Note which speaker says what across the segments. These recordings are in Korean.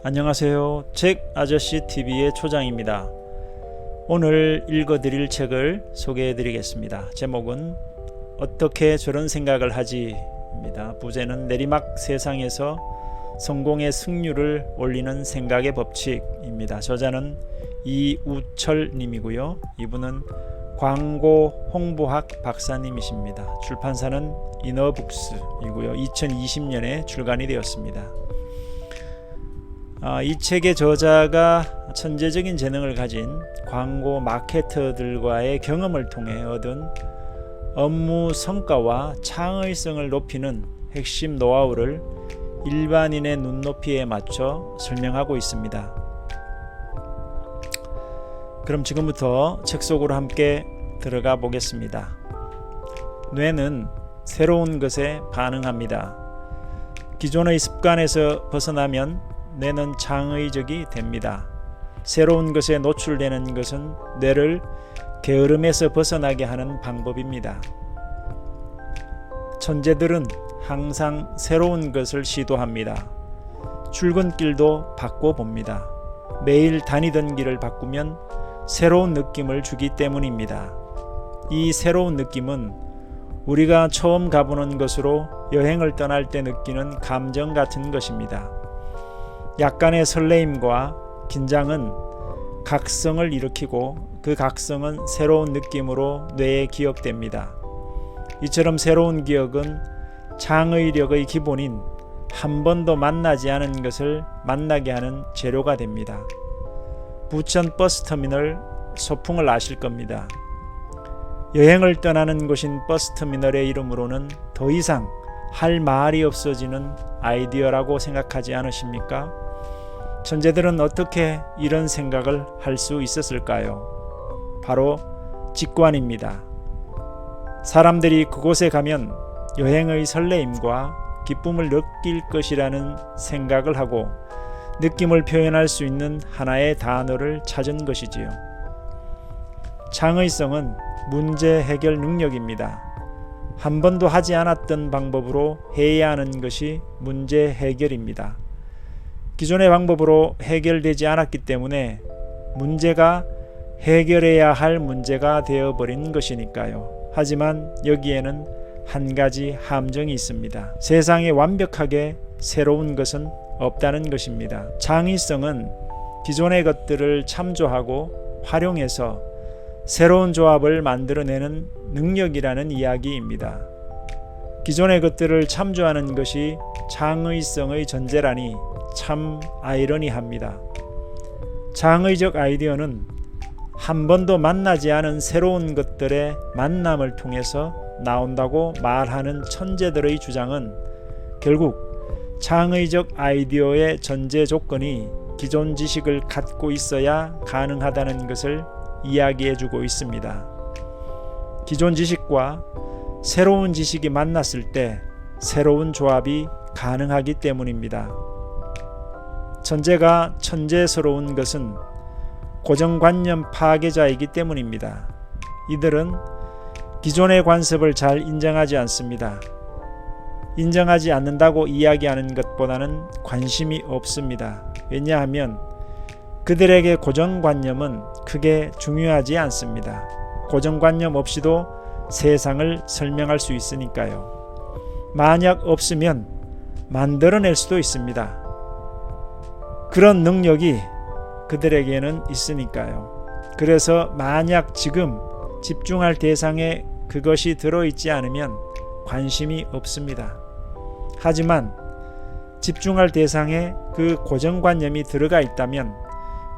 Speaker 1: 안녕하세요. 책 아저씨 TV의 초장입니다. 오늘 읽어드릴 책을 소개해드리겠습니다. 제목은 어떻게 저런 생각을 하지입니다. 부제는 내리막 세상에서 성공의 승률을 올리는 생각의 법칙입니다. 저자는 이우철 님이고요. 이분은 광고 홍보학 박사님이십니다. 출판사는 이너북스이고요. 2020년에 출간이 되었습니다. 이 책의 저자가 천재적인 재능을 가진 광고 마케터들과의 경험을 통해 얻은 업무 성과와 창의성을 높이는 핵심 노하우를 일반인의 눈높이에 맞춰 설명하고 있습니다. 그럼 지금부터 책 속으로 함께 들어가 보겠습니다. 뇌는 새로운 것에 반응합니다. 기존의 습관에서 벗어나면 뇌는 창의적이 됩니다. 새로운 것에 노출되는 것은 뇌를 게으름에서 벗어나게 하는 방법입니다. 천재들은 항상 새로운 것을 시도합니다. 출근길도 바꿔봅니다. 매일 다니던 길을 바꾸면 새로운 느낌을 주기 때문입니다. 이 새로운 느낌은 우리가 처음 가보는 것으로 여행을 떠날 때 느끼는 감정 같은 것입니다. 약간의 설레임과 긴장은 각성을 일으키고 그 각성은 새로운 느낌으로 뇌에 기억됩니다. 이처럼 새로운 기억은 창의력의 기본인 한 번도 만나지 않은 것을 만나게 하는 재료가 됩니다. 부천 버스터미널 소풍을 아실 겁니다. 여행을 떠나는 곳인 버스터미널의 이름으로는 더 이상 할 말이 없어지는 아이디어라고 생각하지 않으십니까? 천재들은 어떻게 이런 생각을 할 수 있었을까요? 바로 직관입니다. 사람들이 그곳에 가면 여행의 설레임과 기쁨을 느낄 것이라는 생각을 하고 느낌을 표현할 수 있는 하나의 단어를 찾은 것이지요. 창의성은 문제 해결 능력입니다. 한 번도 하지 않았던 방법으로 해야 하는 것이 문제 해결입니다. 기존의 방법으로 해결되지 않았기 때문에 문제가 해결해야 할 문제가 되어버린 것이니까요. 하지만 여기에는 한 가지 함정이 있습니다. 세상에 완벽하게 새로운 것은 없다는 것입니다. 창의성은 기존의 것들을 참조하고 활용해서 새로운 조합을 만들어내는 능력이라는 이야기입니다. 기존의 것들을 참조하는 것이 창의성의 전제라니 참 아이러니합니다. 창의적 아이디어는 한 번도 만나지 않은 새로운 것들의 만남을 통해서 나온다고 말하는 천재들의 주장은 결국 창의적 아이디어의 전제 조건이 기존 지식을 갖고 있어야 가능하다는 것을 이야기해주고 있습니다. 기존 지식과 새로운 지식이 만났을 때 새로운 조합이 가능하기 때문입니다. 천재가 천재스러운 것은 고정관념 파괴자이기 때문입니다. 이들은 기존의 관습을 잘 인정하지 않습니다. 인정하지 않는다고 이야기하는 것보다는 관심이 없습니다. 왜냐하면 그들에게 고정관념은 크게 중요하지 않습니다. 고정관념 없이도 세상을 설명할 수 있으니까요. 만약 없으면 만들어낼 수도 있습니다. 그런 능력이 그들에게는 있으니까요. 그래서 만약 지금 집중할 대상에 그것이 들어있지 않으면 관심이 없습니다. 하지만 집중할 대상에 그 고정관념이 들어가 있다면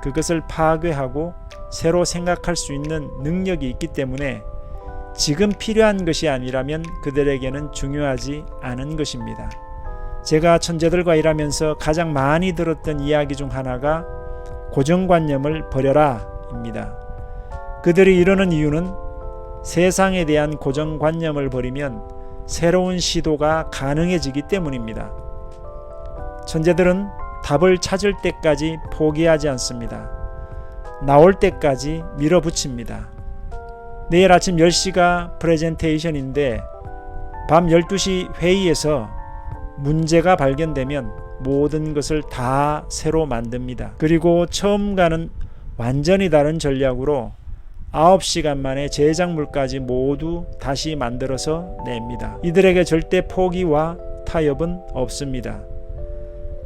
Speaker 1: 그것을 파괴하고 새로 생각할 수 있는 능력이 있기 때문에 지금 필요한 것이 아니라면 그들에게는 중요하지 않은 것입니다. 제가 천재들과 일하면서 가장 많이 들었던 이야기 중 하나가 고정관념을 버려라 입니다. 그들이 이러는 이유는 세상에 대한 고정관념을 버리면 새로운 시도가 가능해지기 때문입니다. 천재들은 답을 찾을 때까지 포기하지 않습니다. 나올 때까지 밀어붙입니다. 내일 아침 10시가 프레젠테이션인데 밤 12시 회의에서 문제가 발견되면 모든 것을 다 새로 만듭니다. 그리고 처음과는 완전히 다른 전략으로 9시간 만에 제작물까지 모두 다시 만들어서 냅니다. 이들에게 절대 포기와 타협은 없습니다.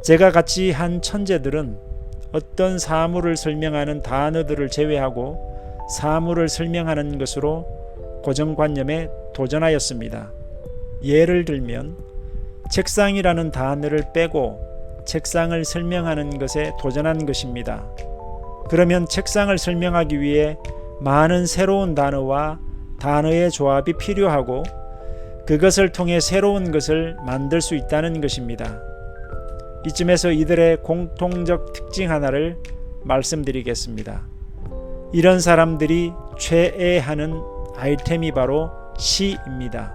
Speaker 1: 제가 같이 한 천재들은 어떤 사물을 설명하는 단어들을 제외하고 사물을 설명하는 것으로 고정관념에 도전하였습니다. 예를 들면 책상이라는 단어를 빼고 책상을 설명하는 것에 도전한 것입니다. 그러면 책상을 설명하기 위해 많은 새로운 단어와 단어의 조합이 필요하고 그것을 통해 새로운 것을 만들 수 있다는 것입니다. 이쯤에서 이들의 공통적 특징 하나를 말씀드리겠습니다. 이런 사람들이 최애하는 아이템이 바로 시입니다.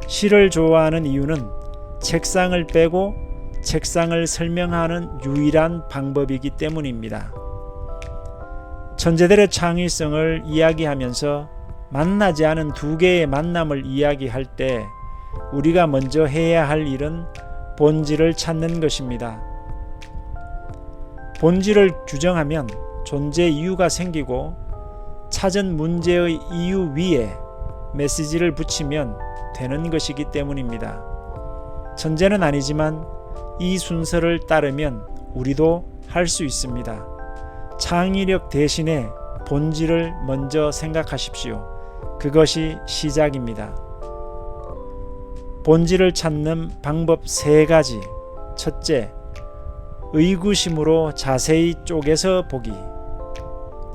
Speaker 1: 시를 좋아하는 이유는 책상을 빼고 책상을 설명하는 유일한 방법이기 때문입니다. 천재들의 창의성을 이야기하면서 만나지 않은 두 개의 만남을 이야기할 때 우리가 먼저 해야 할 일은 본질을 찾는 것입니다. 본질을 규정하면 존재 이유가 생기고 찾은 문제의 이유 위에 메시지를 붙이면 되는 것이기 때문입니다. 천재는 아니지만 이 순서를 따르면 우리도 할 수 있습니다. 창의력 대신에 본질을 먼저 생각하십시오. 그것이 시작입니다. 본질을 찾는 방법 3가지. 첫째, 의구심으로 자세히 쪼개서 보기.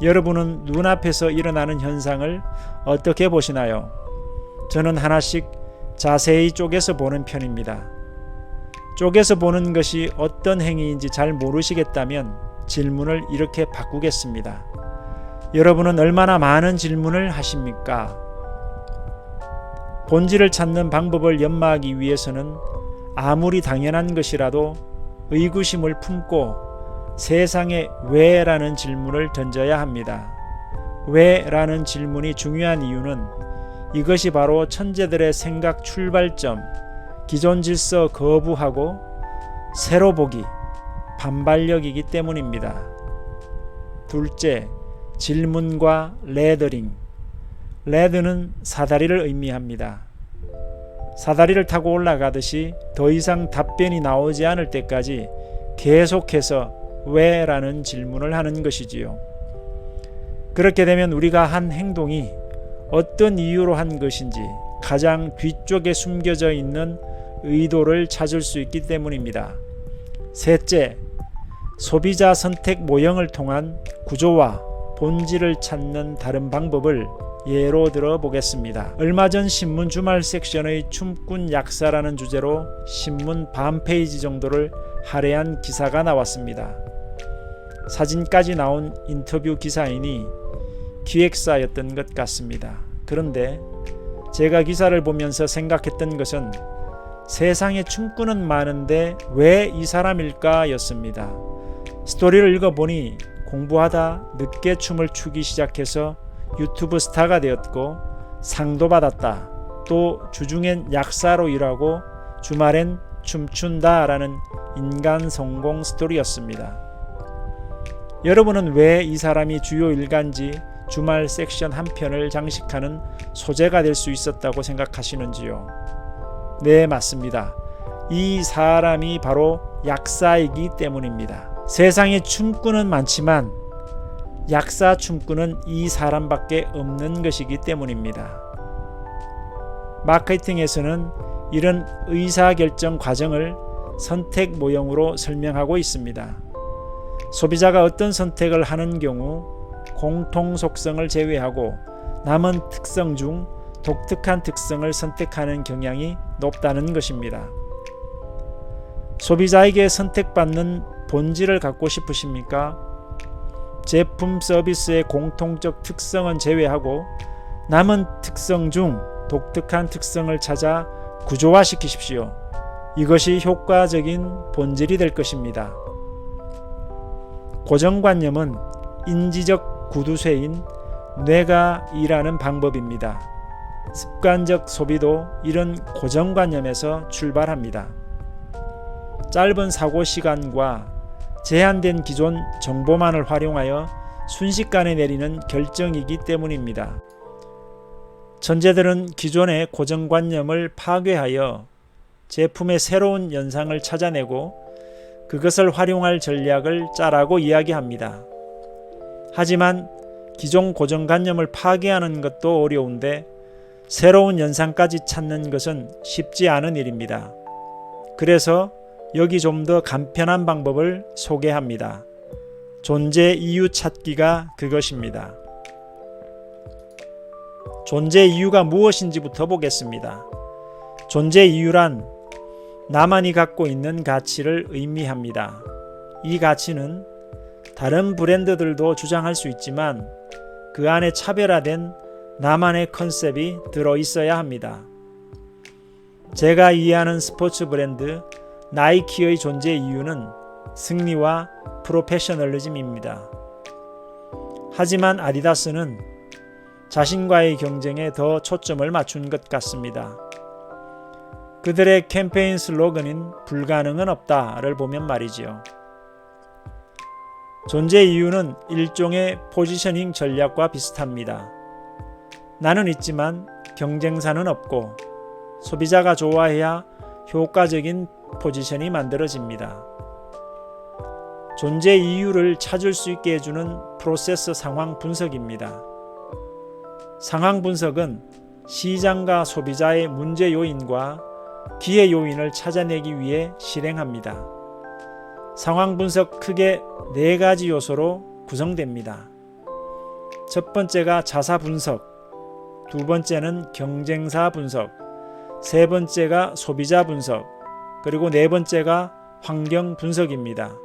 Speaker 1: 여러분은 눈앞에서 일어나는 현상을 어떻게 보시나요? 저는 하나씩 자세히 쪼개서 보는 편입니다. 쪼개서 보는 것이 어떤 행위인지 잘 모르시겠다면 질문을 이렇게 바꾸겠습니다. 여러분은 얼마나 많은 질문을 하십니까? 본질을 찾는 방법을 연마하기 위해서는 아무리 당연한 것이라도 의구심을 품고 세상에 왜? 라는 질문을 던져야 합니다. 왜? 라는 질문이 중요한 이유는 이것이 바로 천재들의 생각 출발점, 기존 질서 거부하고 새로 보기, 반발력이기 때문입니다. 둘째, 질문과 레더링. 레드는 사다리를 의미합니다. 사다리를 타고 올라가듯이 더 이상 답변이 나오지 않을 때까지 계속해서 왜? 라는 질문을 하는 것이지요. 그렇게 되면 우리가 한 행동이 어떤 이유로 한 것인지 가장 뒤쪽에 숨겨져 있는 의도를 찾을 수 있기 때문입니다. 셋째, 소비자 선택 모형을 통한 구조와 본질을 찾는 다른 방법을 예로 들어 보겠습니다. 얼마 전 신문 주말 섹션의 춤꾼 약사라는 주제로 신문 반 페이지 정도를 할애한 기사가 나왔습니다. 사진까지 나온 인터뷰 기사이니 기획사였던 것 같습니다. 그런데 제가 기사를 보면서 생각했던 것은 세상에 춤꾼은 많은데 왜 이 사람일까 였습니다. 스토리를 읽어보니 공부하다 늦게 춤을 추기 시작해서 유튜브 스타가 되었고 상도 받았다. 또 주중엔 약사로 일하고 주말엔 춤춘다 라는 인간 성공 스토리였습니다. 여러분은 왜 이 사람이 주요 일간지 주말 섹션 한 편을 장식하는 소재가 될 수 있었다고 생각하시는지요? 네, 맞습니다. 이 사람이 바로 약사이기 때문입니다. 세상에 춤꾼은 많지만 약사 춤꾼은 이 사람밖에 없는 것이기 때문입니다. 마케팅에서는 이런 의사결정 과정을 선택 모형으로 설명하고 있습니다. 소비자가 어떤 선택을 하는 경우 공통 속성을 제외하고 남은 특성 중 독특한 특성을 선택하는 경향이 높다는 것입니다. 소비자에게 선택받는 본질을 갖고 싶으십니까? 제품 서비스의 공통적 특성은 제외하고 남은 특성 중 독특한 특성을 찾아 구조화시키십시오. 이것이 효과적인 본질이 될 것입니다. 고정관념은 인지적 구두쇠인 뇌가 일하는 방법입니다. 습관적 소비도 이런 고정관념에서 출발합니다. 짧은 사고 시간과 제한된 기존 정보만을 활용하여 순식간에 내리는 결정이기 때문입니다. 천재들은 기존의 고정관념을 파괴하여 제품의 새로운 연상을 찾아내고 그것을 활용할 전략을 짜라고 이야기합니다. 하지만 기존 고정관념을 파괴하는 것도 어려운데 새로운 연상까지 찾는 것은 쉽지 않은 일입니다. 그래서 여기 좀 더 간편한 방법을 소개합니다. 존재 이유 찾기가 그것입니다. 존재 이유가 무엇인지부터 보겠습니다. 존재 이유란 나만이 갖고 있는 가치를 의미합니다. 이 가치는 다른 브랜드들도 주장할 수 있지만 그 안에 차별화된 나만의 컨셉이 들어있어야 합니다. 제가 이해하는 스포츠 브랜드 나이키의 존재 이유는 승리와 프로페셔널리즘입니다. 하지만 아디다스는 자신과의 경쟁에 더 초점을 맞춘 것 같습니다. 그들의 캠페인 슬로건인 불가능은 없다를 보면 말이지요. 존재 이유는 일종의 포지셔닝 전략과 비슷합니다. 나는 있지만 경쟁사는 없고 소비자가 좋아해야 효과적인 포지션이 만들어집니다. 존재 이유를 찾을 수 있게 해주는 프로세스 상황 분석입니다. 상황 분석은 시장과 소비자의 문제 요인과 기회 요인을 찾아내기 위해 실행합니다. 상황 분석 크게 4가지 요소로 구성됩니다. 첫 번째가 자사 분석, 두 번째는 경쟁사 분석, 세 번째가 소비자 분석, 그리고 네 번째가 환경 분석입니다.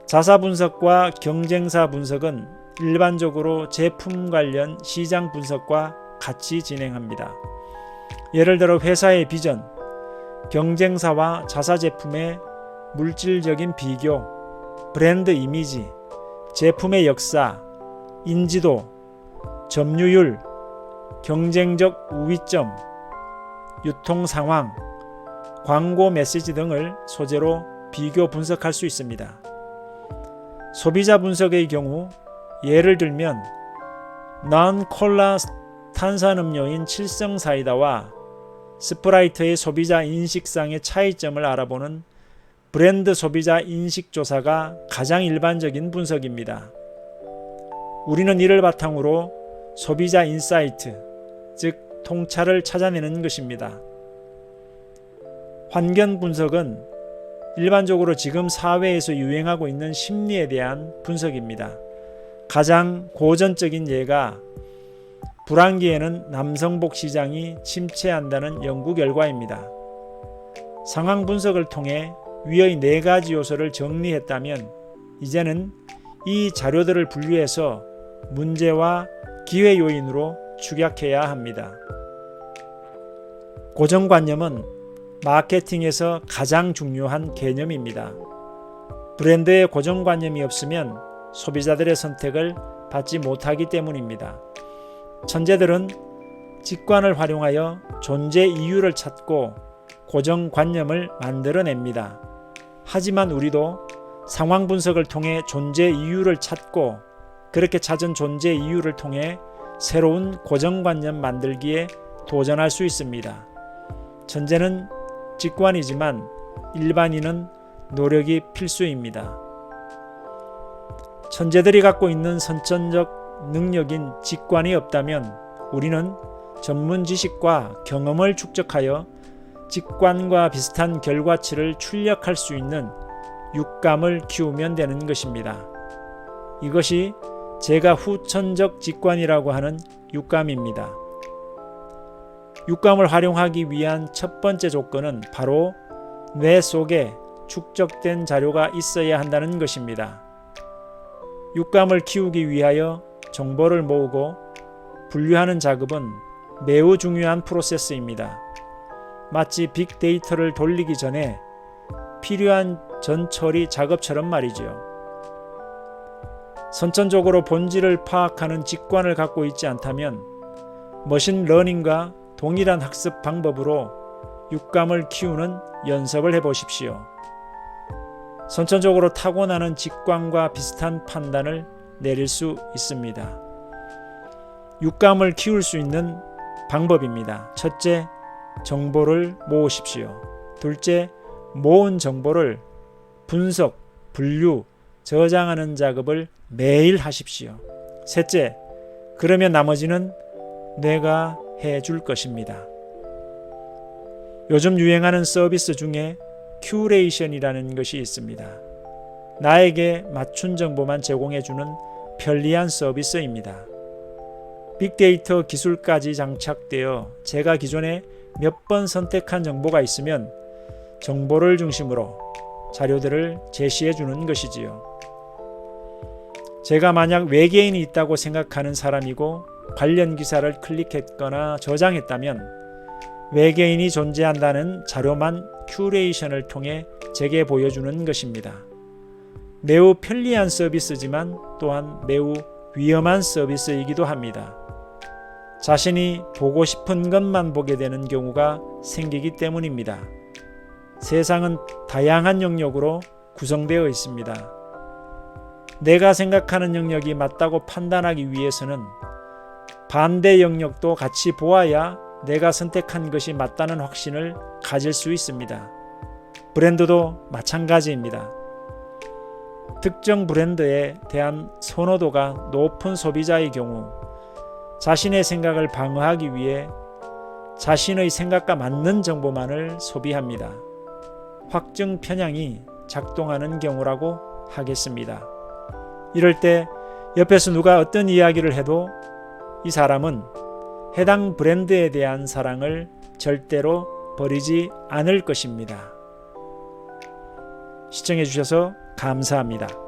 Speaker 1: 자사 분석과 경쟁사 분석은 일반적으로 제품 관련 시장 분석과 같이 진행합니다. 예를 들어 회사의 비전, 경쟁사와 자사 제품의 물질적인 비교, 브랜드 이미지, 제품의 역사, 인지도, 점유율, 경쟁적 우위점, 유통 상황, 광고 메시지 등을 소재로 비교 분석할 수 있습니다. 소비자 분석의 경우 예를 들면 non-콜라 탄산음료인 칠성사이다와 스프라이트의 소비자 인식상의 차이점을 알아보는 브랜드 소비자 인식조사가 가장 일반적인 분석입니다. 우리는 이를 바탕으로 소비자 인사이트, 즉 통찰을 찾아내는 것입니다. 환경 분석은 일반적으로 지금 사회에서 유행하고 있는 심리에 대한 분석입니다. 가장 고전적인 예가 불황기에는 남성복 시장이 침체한다는 연구 결과입니다. 상황 분석을 통해 위의 4가지 요소를 정리했다면 이제는 이 자료들을 분류해서 문제와 기회 요인으로 축약해야 합니다. 고정관념은 마케팅에서 가장 중요한 개념입니다. 브랜드의 고정관념이 없으면 소비자들의 선택을 받지 못하기 때문입니다. 천재들은 직관을 활용하여 존재 이유를 찾고 고정관념을 만들어냅니다. 하지만 우리도 상황 분석을 통해 존재 이유를 찾고 그렇게 찾은 존재 이유를 통해 새로운 고정관념 만들기에 도전할 수 있습니다. 천재는 직관이지만 일반인은 노력이 필수입니다. 천재들이 갖고 있는 선천적 능력인 직관이 없다면 우리는 전문 지식과 경험을 축적하여 직관과 비슷한 결과치를 출력할 수 있는 육감을 키우면 되는 것입니다. 이것이 제가 후천적 직관이라고 하는 육감입니다. 육감을 활용하기 위한 첫 번째 조건은 바로 뇌 속에 축적된 자료가 있어야 한다는 것입니다. 육감을 키우기 위하여 정보를 모으고 분류하는 작업은 매우 중요한 프로세스입니다. 마치 빅데이터를 돌리기 전에 필요한 전처리 작업처럼 말이죠. 선천적으로 본질을 파악하는 직관을 갖고 있지 않다면 머신러닝과 동일한 학습 방법으로 육감을 키우는 연습을 해보십시오. 선천적으로 타고나는 직관과 비슷한 판단을 내릴 수 있습니다. 육감을 키울 수 있는 방법입니다. 첫째, 정보를 모으십시오. 둘째, 모은 정보를 분석, 분류, 저장하는 작업을 매일 하십시오. 셋째, 그러면 나머지는 내가 해줄 것입니다. 요즘 유행하는 서비스 중에 큐레이션이라는 것이 있습니다. 나에게 맞춘 정보만 제공해주는 편리한 서비스입니다. 빅데이터 기술까지 장착되어 제가 기존에 몇 번 선택한 정보가 있으면 정보를 중심으로 자료들을 제시해 주는 것이지요. 제가 만약 외계인이 있다고 생각하는 사람이고 관련 기사를 클릭했거나 저장했다면 외계인이 존재한다는 자료만 큐레이션을 통해 제게 보여주는 것입니다. 매우 편리한 서비스지만 또한 매우 위험한 서비스이기도 합니다. 자신이 보고 싶은 것만 보게 되는 경우가 생기기 때문입니다. 세상은 다양한 영역으로 구성되어 있습니다. 내가 생각하는 영역이 맞다고 판단하기 위해서는 반대 영역도 같이 보아야 내가 선택한 것이 맞다는 확신을 가질 수 있습니다. 브랜드도 마찬가지입니다. 특정 브랜드에 대한 선호도가 높은 소비자의 경우 자신의 생각을 방어하기 위해 자신의 생각과 맞는 정보만을 소비합니다. 확증 편향이 작동하는 경우라고 하겠습니다. 이럴 때 옆에서 누가 어떤 이야기를 해도 이 사람은 해당 브랜드에 대한 사랑을 절대로 버리지 않을 것입니다. 시청해 주셔서 감사합니다.